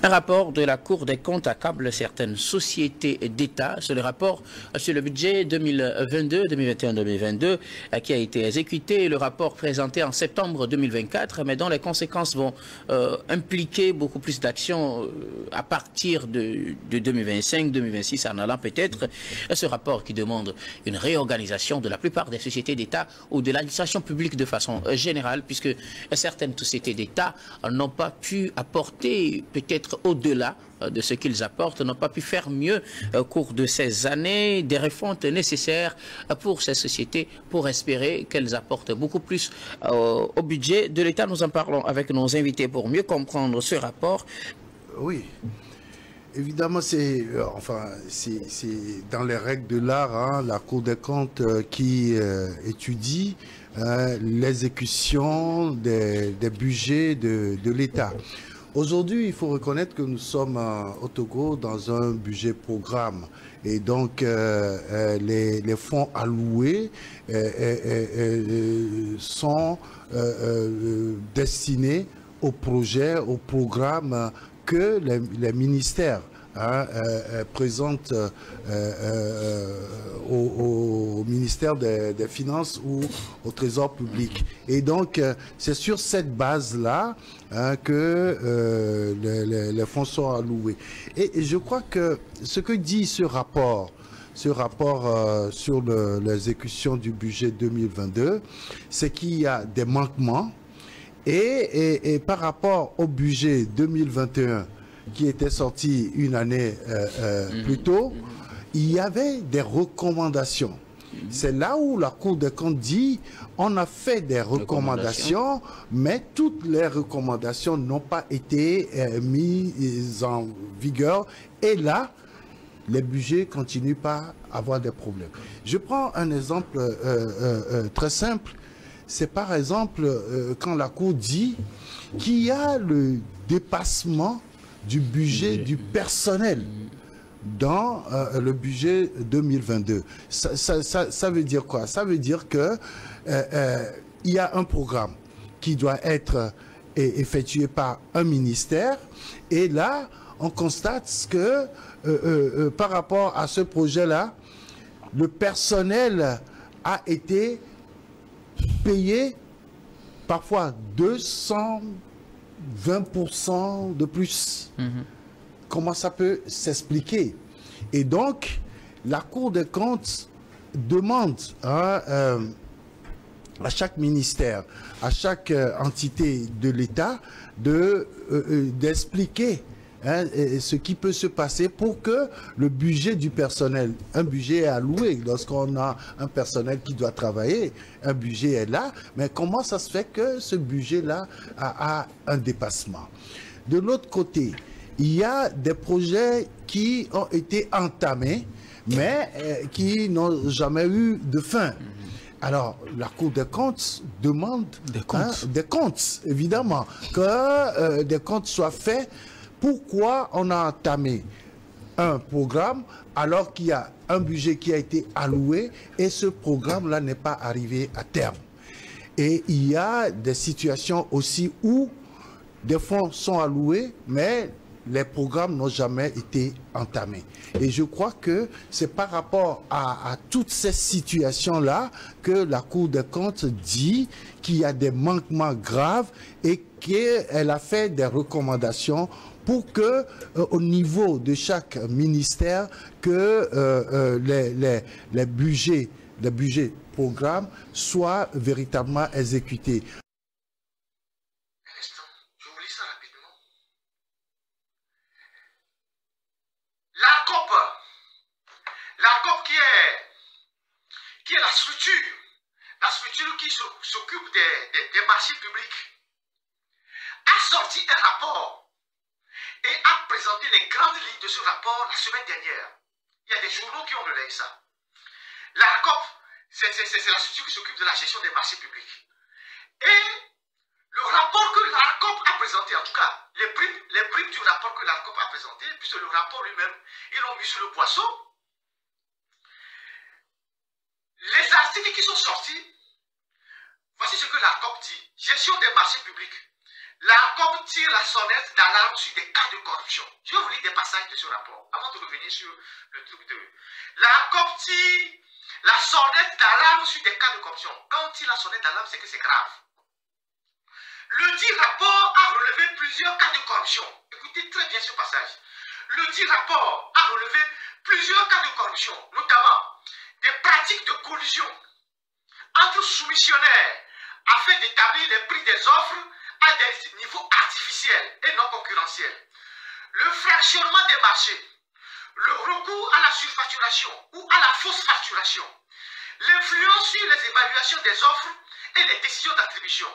Un rapport de la Cour des comptes accable certaines sociétés d'État. C'est le rapport sur le budget 2022, 2021, 2022 qui a été exécuté. Le rapport présenté en septembre 2024, mais dont les conséquences vont impliquer beaucoup plus d'actions à partir de 2025, 2026, en allant peut-être. Ce rapport qui demande une réorganisation de la plupart des sociétés d'État ou de l'administration publique de façon générale, puisque certaines sociétés d'État n'ont pas pu apporter peut-être au-delà de ce qu'ils apportent, n'ont pas pu faire mieux au cours de ces années, des refontes nécessaires pour ces sociétés, pour espérer qu'elles apportent beaucoup plus au budget de l'État. Nous en parlons avec nos invités pour mieux comprendre ce rapport. Oui, évidemment, c'est dans les règles de l'art, hein, la Cour des comptes qui étudie l'exécution des budgets de l'État. Aujourd'hui, il faut reconnaître que nous sommes au Togo dans un budget programme. Et donc, les fonds alloués sont destinés aux projets, aux programmes que les ministères présentent au ministère des Finances ou au Trésor public. Et donc, c'est sur cette base-là que les fonds sont alloués. Et je crois que ce que dit ce rapport sur l'exécution du budget 2022, c'est qu'il y a des manquements. Et par rapport au budget 2021, qui était sorti une année plus tôt, il y avait des recommandations. C'est là où la Cour des comptes dit on a fait des recommandations, mais toutes les recommandations n'ont pas été mises en vigueur. Et là, les budgets continuent par avoir des problèmes. Je prends un exemple très simple. C'est par exemple quand la Cour dit qu'il y a le dépassement du budget du personnel dans le budget 2022. Ça veut dire quoi? Ça veut dire que il y a un programme qui doit être effectué par un ministère, et là, on constate que par rapport à ce projet-là, le personnel a été payé parfois 220% de plus. Comment ça peut s'expliquer? Et donc, la Cour des comptes demande à chaque ministère, à chaque entité de l'État d'expliquer ce qui peut se passer pour que le budget du personnel, un budget est alloué lorsqu'on a un personnel qui doit travailler, un budget est là, mais comment ça se fait que ce budget-là a un dépassement? De l'autre côté, il y a des projets qui ont été entamés, mais qui n'ont jamais eu de fin. Alors, la Cour des comptes demande des comptes, évidemment, que des comptes soient faits. Pourquoi on a entamé un programme alors qu'il y a un budget qui a été alloué et ce programme-là n'est pas arrivé à terme? Et il y a des situations aussi où des fonds sont alloués, mais les programmes n'ont jamais été entamés. Et je crois que c'est par rapport à toutes ces situations-là que la Cour des comptes dit qu'il y a des manquements graves et qu'elle a fait des recommandations pour que, au niveau de chaque ministère, que les budgets programmes soient véritablement exécutés. Je vous lis ça rapidement. L'ARCOP qui est la structure qui s'occupe des marchés publics, a sorti un rapport et a présenté les grandes lignes de ce rapport la semaine dernière. Il y a des journaux qui ont relayé ça. L'ARCOP, c'est la structure qui s'occupe de la gestion des marchés publics. Et le rapport que l'ARCOP a présenté, en tout cas, les briques du rapport que l'ARCOP a présenté, puisque le rapport lui-même, ils l'ont mis sur le boisseau. Les articles qui sont sortis, voici ce que l'ARCOP dit. Gestion des marchés publics. l'ARCOP tire la sonnette d'alarme sur des cas de corruption. Je vais vous lire des passages de ce rapport avant de revenir sur le truc de... L'ARCOP tire la sonnette d'alarme sur des cas de corruption. Quand on tire la sonnette d'alarme, c'est que c'est grave. Le dit rapport a relevé plusieurs cas de corruption. Écoutez très bien ce passage. Le dit rapport a relevé plusieurs cas de corruption, notamment des pratiques de collusion entre soumissionnaires afin d'établir les prix des offres à des niveaux artificiels et non concurrentiels. Le fractionnement des marchés, le recours à la surfacturation ou à la fausse facturation, l'influence sur les évaluations des offres et les décisions d'attribution,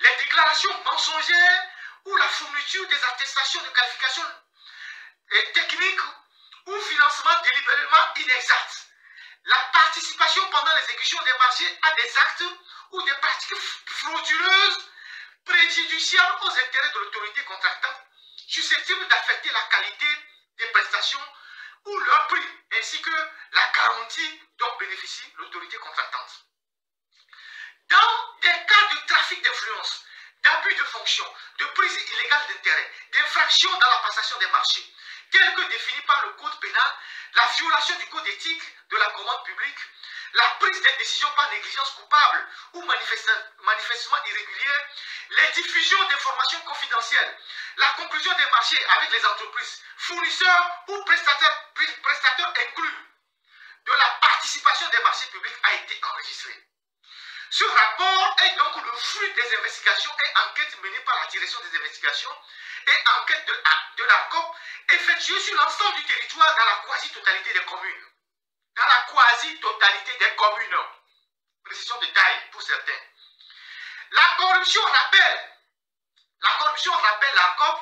les déclarations mensongères ou la fourniture des attestations de qualification technique ou financement délibérément inexact, la participation pendant l'exécution des marchés à des actes ou des pratiques frauduleuses préjudiciables aux intérêts de l'autorité contractante, susceptibles d'affecter la qualité des prestations ou leur prix, ainsi que la garantie dont bénéficie l'autorité contractante. Dans des cas de trafic d'influence, d'abus de fonction, de prise illégale d'intérêt, d'infraction dans la passation des marchés, tels que définis par le code pénal, la violation du code éthique de la commande publique, la prise des décisions par négligence coupable ou manifestement irrégulière, les diffusions d'informations confidentielles, la conclusion des marchés avec les entreprises, fournisseurs ou prestataires inclus de la participation des marchés publics a été enregistré. Ce rapport est donc le fruit des investigations et enquêtes menées par la direction des investigations et enquêtes de l'ARCOP effectuées sur l'ensemble du territoire dans la quasi-totalité des communes. Dans la quasi-totalité des communes. Précision de taille pour certains. La corruption, rappelle l'ARCOP,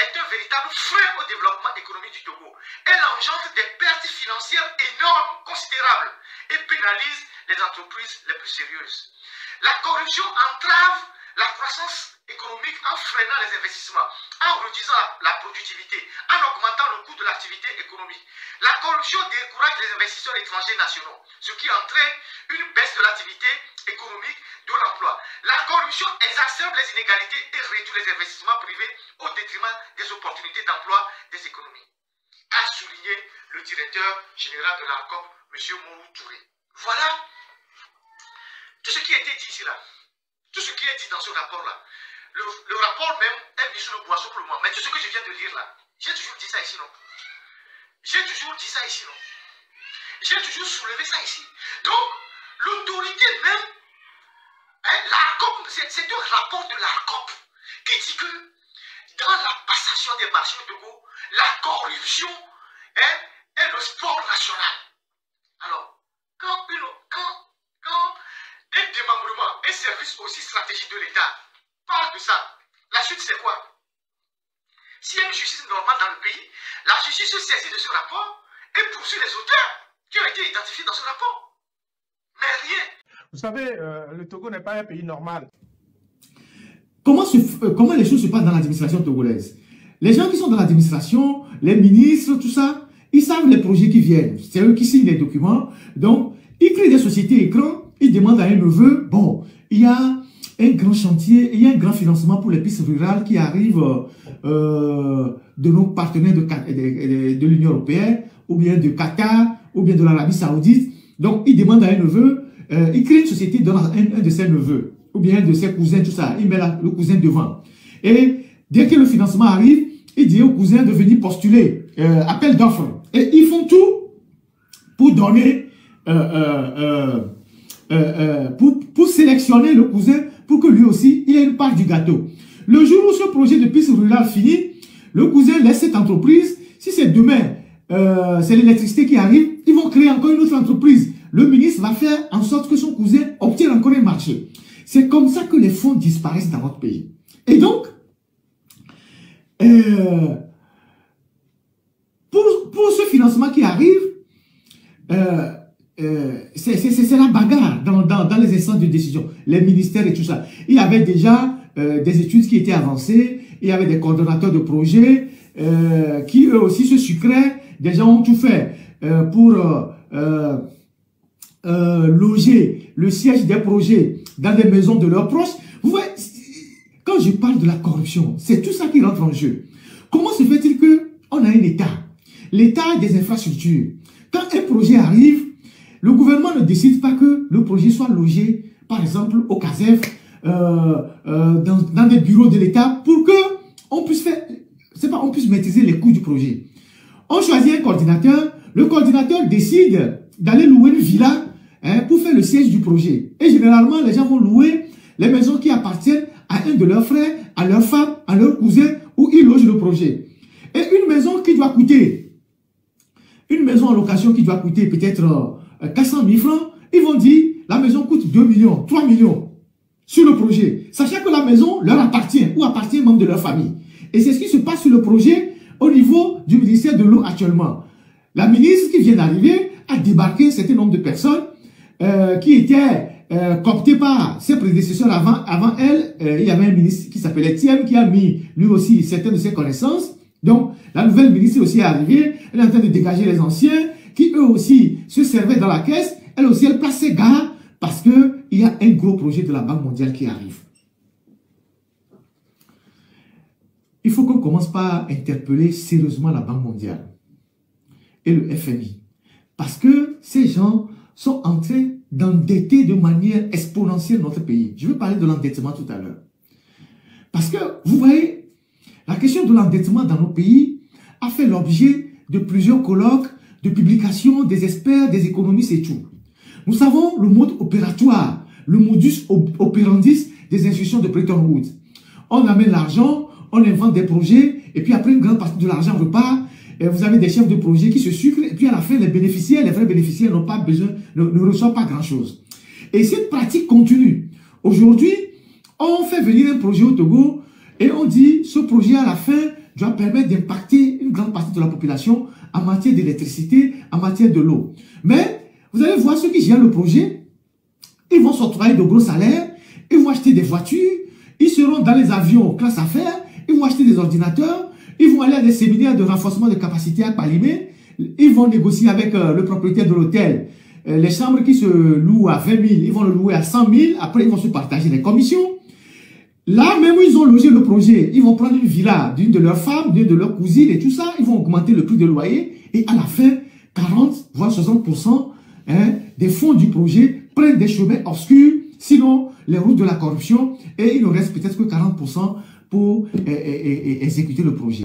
est un véritable frein au développement économique du Togo. Elle engendre des pertes financières énormes, considérables, et pénalise les entreprises les plus sérieuses. La corruption entrave la croissance économique en freinant les investissements, en réduisant la productivité, en augmentant le coût de l'activité économique. La corruption décourage les investisseurs étrangers nationaux, ce qui entraîne une baisse de l'activité économique, de l'emploi. La corruption exacerbe les inégalités et réduit les investissements privés au détriment des opportunités d'emploi des économies, a souligné le directeur général de l'ARCOP, M. Mourou Touré. Voilà tout ce qui a été dit ici là. Tout ce qui est dit dans ce rapport-là. Le rapport même est mis sous le boisseau pour le moment. Mais tout ce que je viens de lire là, j'ai toujours dit ça ici, non? J'ai toujours dit ça ici, non? J'ai toujours soulevé ça ici. Donc, l'autorité même, l'ARCOP, c'est un rapport de l'ARCOP qui dit que dans la passation des marchés au Togo, la corruption est le sport national. Alors, quand un démembrement, un service aussi stratégique de l'État parle de ça, la suite c'est quoi? S'il y a une justice normale dans le pays, la justice se saisit de ce rapport et poursuit les auteurs qui ont été identifiés dans ce rapport. Mais rien. Vous savez, le Togo n'est pas un pays normal. Comment les choses se passent dans l'administration togolaise? Les gens qui sont dans l'administration, les ministres, tout ça, ils savent les projets qui viennent. C'est eux qui signent les documents. Donc, ils créent des sociétés écrans. Ils demandent à un neveu, bon, il y a un grand chantier, il y a un grand financement pour les pistes rurales qui arrivent de nos partenaires de l'Union européenne, ou bien de Qatar, ou bien de l'Arabie Saoudite. Donc, ils demandent à un neveu, il crée une société dans un de ses neveux, ou bien de ses cousins, tout ça. Il met le cousin devant. Et dès que le financement arrive, il dit au cousin de venir postuler, appel d'offres. Et ils font tout pour donner, pour sélectionner le cousin, pour que lui aussi, il ait une part du gâteau. Le jour où ce projet de piste rurale finit, le cousin laisse cette entreprise. Si c'est demain, c'est l'électricité qui arrive, ils vont créer encore une autre entreprise. Le ministre va faire en sorte que son cousin obtienne encore un marché. C'est comme ça que les fonds disparaissent dans notre pays. Et donc, pour ce financement qui arrive, c'est la bagarre dans les instances de décision, les ministères et tout ça. Il y avait déjà des études qui étaient avancées, il y avait des coordonnateurs de projets qui eux aussi se sucraient. Des gens ont tout fait pour loger le siège des projets dans des maisons de leurs proches. Vous voyez, quand je parle de la corruption, c'est tout ça qui rentre en jeu. Comment se fait-il qu'on a un État, l'État des infrastructures? Quand un projet arrive, le gouvernement ne décide pas que le projet soit logé, par exemple, au CASEF, dans des bureaux de l'État, pour que on puisse faire, on puisse maîtriser les coûts du projet. On choisit un coordinateur, le coordinateur décide d'aller louer une villa pour faire le siège du projet. Et généralement, les gens vont louer les maisons qui appartiennent à un de leurs frères, à leur femme, à leur cousin, où ils logent le projet. Et une maison qui doit coûter, une maison en location qui doit coûter peut-être 400 000 francs, ils vont dire, la maison coûte 2 millions, 3 millions sur le projet, sachant que la maison leur appartient ou appartient aux membres de leur famille. Et c'est ce qui se passe sur le projet au niveau du ministère de l'eau actuellement. La ministre qui vient d'arriver a débarqué un certain nombre de personnes qui étaient cooptées par ses prédécesseurs avant elle. Il y avait un ministre qui s'appelait Thiem qui a mis lui aussi certaines de ses connaissances. Donc la nouvelle ministre aussi est arrivée, elle est en train de dégager les anciens qui eux aussi se servaient dans la caisse. Elle aussi elle place ses gars parce qu'il y a un gros projet de la Banque mondiale qui arrive. Il faut qu'on commence par interpeller sérieusement la Banque mondiale et le FMI. Parce que ces gens sont en train d'endetter de manière exponentielle notre pays. Je vais parler de l'endettement tout à l'heure. Parce que, vous voyez, la question de l'endettement dans nos pays a fait l'objet de plusieurs colloques, de publications, des experts, des économistes et tout. Nous savons le mode opératoire, le modus operandi des institutions de Bretton Woods. On amène l'argent, on invente des projets, et puis après une grande partie de l'argent repart, et vous avez des chefs de projet qui se sucrent, et puis à la fin, les bénéficiaires, les vrais bénéficiaires n'ont pas besoin, ne reçoivent pas grand-chose. Et cette pratique continue. Aujourd'hui, on fait venir un projet au Togo, et on dit, ce projet à la fin doit permettre d'impacter une grande partie de la population en matière d'électricité, en matière de l'eau. Mais, vous allez voir ceux qui gèrent le projet, ils vont s'octroyer de gros salaires, ils vont acheter des voitures, ils seront dans les avions classe affaires, ils vont acheter des ordinateurs, ils vont aller à des séminaires de renforcement de capacité à Palimé, ils vont négocier avec le propriétaire de l'hôtel. Les chambres qui se louent à 20 000, ils vont le louer à 100 000, après ils vont se partager les commissions. Là, même où ils ont logé le projet, ils vont prendre une villa d'une de leurs femmes, d'une de leurs cousines et tout ça, ils vont augmenter le prix de loyer et à la fin, 40 voire 60% des fonds du projet prennent des chemins obscurs, sinon les routes de la corruption, et il ne reste peut-être que 40% pour exécuter le projet.